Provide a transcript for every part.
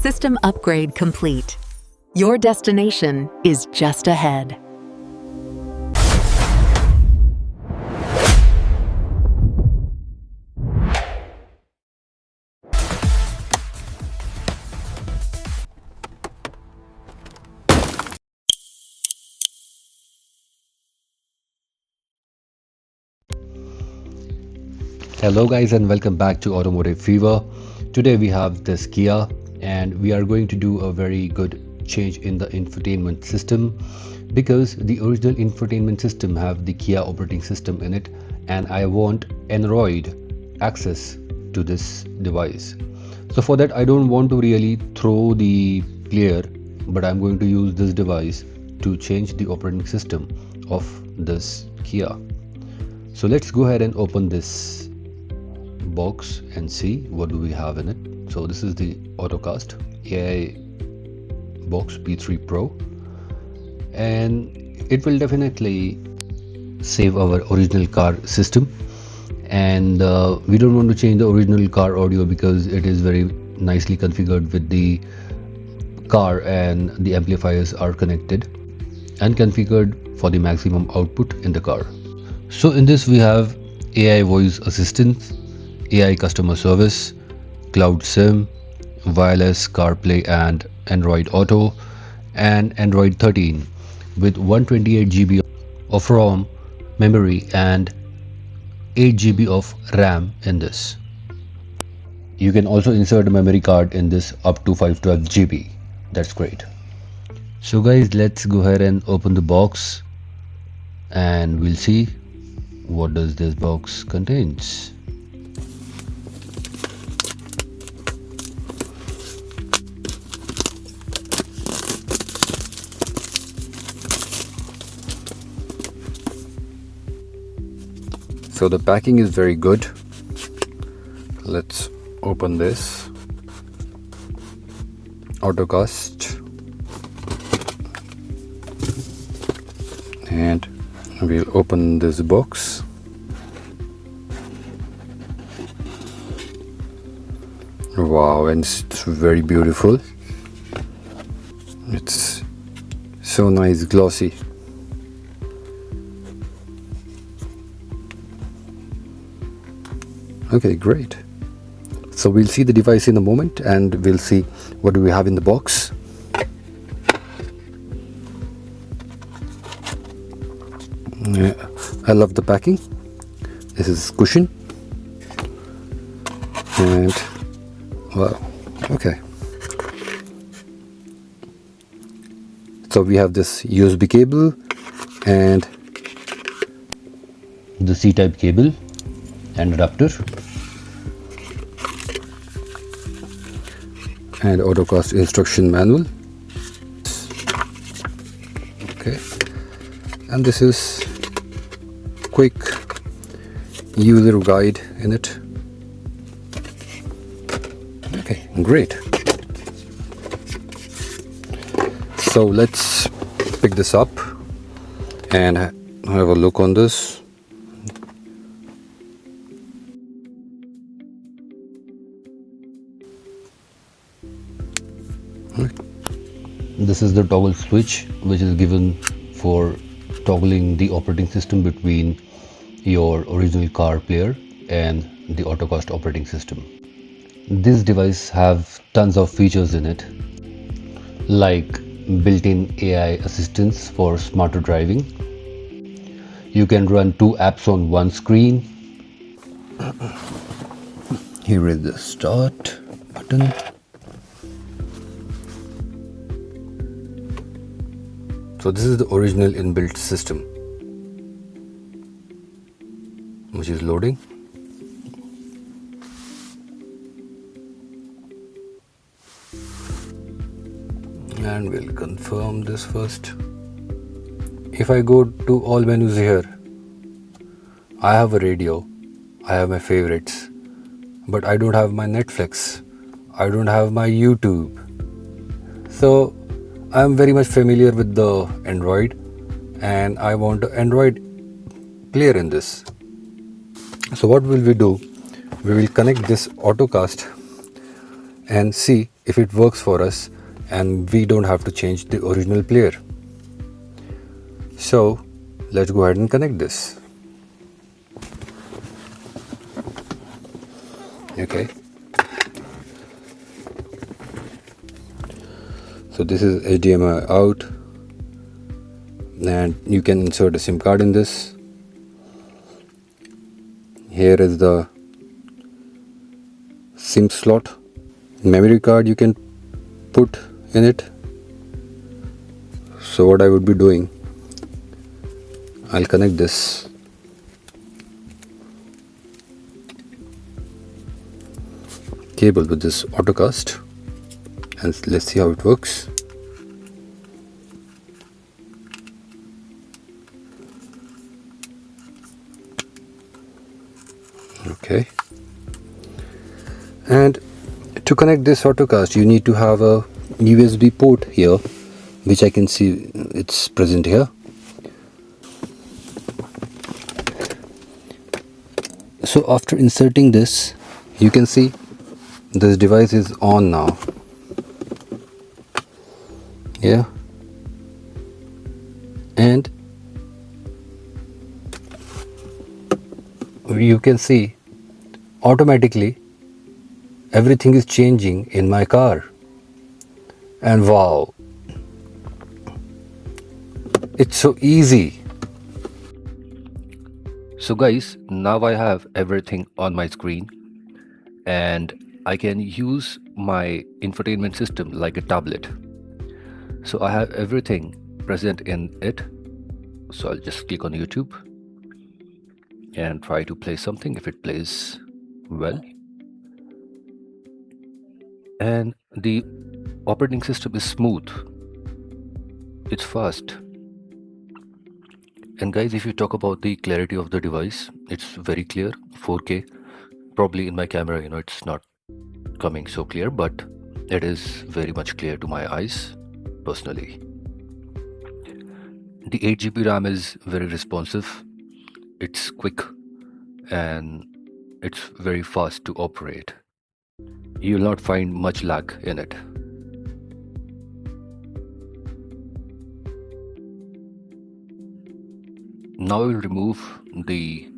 System upgrade complete. Your destination is just ahead. Hello guys and welcome back to Automotive Fever. Today we have this Kia and we are going to do a very good change in the infotainment system because the original infotainment system have the Kia operating system in it and I want Android access to this device. So for that I don't want to really throw the player, but I'm going to use this device to change the operating system of this Kia. So let's go ahead and open this box and see what do we have in it. So this is the Ottocast OttoAibox P3 Pro, and it will definitely save our original car system, and we don't want to change the original car audio because it is very nicely configured with the car and the amplifiers are connected and configured for the maximum output in the car. So in this we have AI voice assistant, AI customer service, cloud SIM, wireless CarPlay and Android Auto, and Android 13 with 128 GB of ROM memory and 8 GB of RAM in this. You can also insert a memory card in this up to 512 GB. That's great. So guys, let's go ahead and open the box and we'll see what does this box contains. So the packing is very good. Let's open this Ottocast and we'll open this box. Wow, and it's very beautiful. It's so nice, glossy. Okay, great. So we'll see the device in a moment and we'll see what do we have in the box. Yeah, I love the packing. This is cushion and wow, okay. So we have this USB cable and the C-type cable and adapter and Ottocast instruction manual. Okay, and this is quick user guide in it. Okay, great. So let's pick this up and have a look on this. This is the toggle switch which is given for toggling the operating system between your original car player and the Ottocast operating system. This device have tons of features in it, like built-in AI assistance for smarter driving. You can run 2 apps on one screen. Here is the start button. So this is the original inbuilt system which is loading. And we'll confirm this first. If I go to all menus here, I have a radio, I have my favorites, but I don't have my Netflix, I don't have my YouTube. So I'm very much familiar with the Android and I want an Android player in this. So what will we do? We will connect this Ottocast and see if it works for us and we don't have to change the original player. So let's go ahead and connect this. Okay, so this is HDMI out, and you can insert a SIM card in this. Here is the SIM slot. Memory card you can put in it. So what I would be doing, I'll connect this. Cable with this Ottocast, and let's see how it works. Okay, and to connect this Ottocast you need to have a USB port here, which I can see it's present here. So after inserting this, you can see this device is on now. Yeah, and you can see automatically everything is changing in my car, and wow, it's so easy. So guys, now I have everything on my screen and I can use my infotainment system like a tablet. So I have everything present in it. So I'll just click on YouTube and try to play something if it plays well. And the operating system is smooth, it's fast. And guys, if you talk about the clarity of the device, it's very clear, 4K. Probably in my camera, it's not coming so clear, but it is very much clear to my eyes personally. The 8GB RAM is very responsive, it's quick, and it's very fast to operate. You will not find much lag in it. Now I will remove the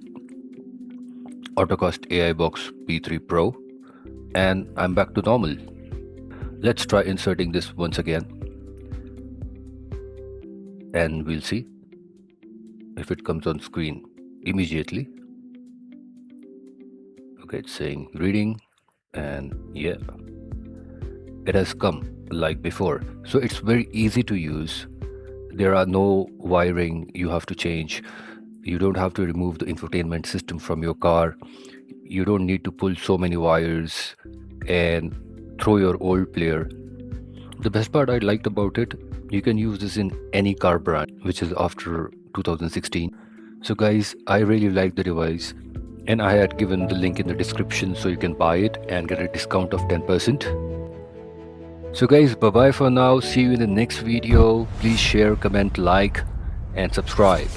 Ottocast OttoAibox P3 Pro and I'm back to normal. Let's try inserting this once again and we'll see if it comes on screen immediately. Okay, it's saying reading, and yeah, it has come like before. So it's very easy to use. There are no wiring you have to change. You don't have to remove the infotainment system from your car. You don't need to pull so many wires and throw your old player. The best part I liked about it, you can use this in any car brand, which is after 2016. So guys, I really like the device and I had given the link in the description so you can buy it and get a discount of 10%. So guys, bye bye for now. See you in the next video. Please share, comment, like and subscribe.